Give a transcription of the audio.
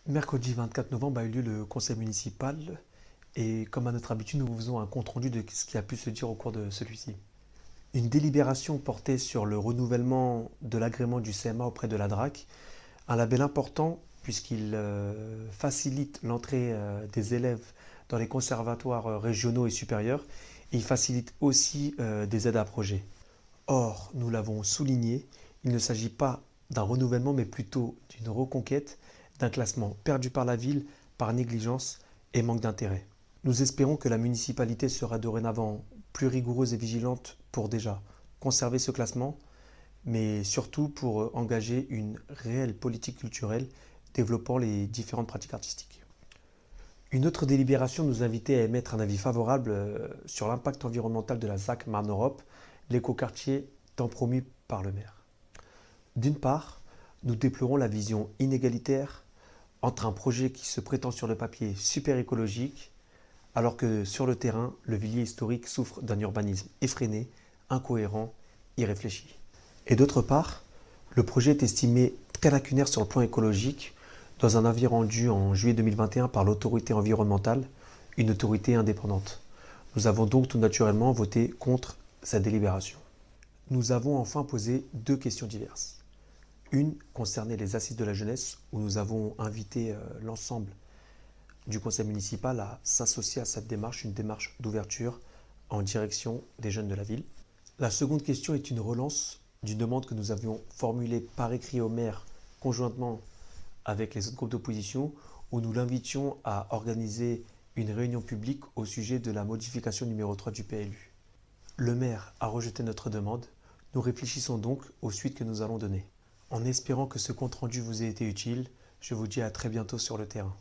Mercredi 24 novembre a eu lieu le conseil municipal et comme à notre habitude, nous vous faisons un compte-rendu de ce qui a pu se dire au cours de celui-ci. Une délibération portait sur le renouvellement de l'agrément du CMA auprès de la DRAC, un label important puisqu'il facilite l'entrée des élèves dans les conservatoires régionaux et supérieurs et il facilite aussi des aides à projet. Or, nous l'avons souligné, il ne s'agit pas d'un renouvellement mais plutôt d'une reconquête d'un classement perdu par la ville par négligence et manque d'intérêt. Nous espérons que la municipalité sera dorénavant plus rigoureuse et vigilante pour déjà conserver ce classement, mais surtout pour engager une réelle politique culturelle développant les différentes pratiques artistiques. Une autre délibération nous invitait à émettre un avis favorable sur l'impact environnemental de la ZAC Marne-Europe, l'écoquartier tant promu par le maire. D'une part, nous déplorons la vision inégalitaire entre un projet qui se prétend sur le papier super écologique, alors que sur le terrain, le Villiers historique souffre d'un urbanisme effréné, incohérent, irréfléchi. Et d'autre part, le projet est estimé très lacunaire sur le plan écologique dans un avis rendu en juillet 2021 par l'autorité environnementale, une autorité indépendante. Nous avons donc tout naturellement voté contre cette délibération. Nous avons enfin posé deux questions diverses. Une concernait les assises de la jeunesse, où nous avons invité l'ensemble du conseil municipal à s'associer à cette démarche, une démarche d'ouverture en direction des jeunes de la ville. La seconde question est une relance d'une demande que nous avions formulée par écrit au maire conjointement avec les autres groupes d'opposition, où nous l'invitions à organiser une réunion publique au sujet de la modification numéro 3 du PLU. Le maire a rejeté notre demande. Nous réfléchissons donc aux suites que nous allons donner. En espérant que ce compte-rendu vous ait été utile, je vous dis à très bientôt sur le terrain.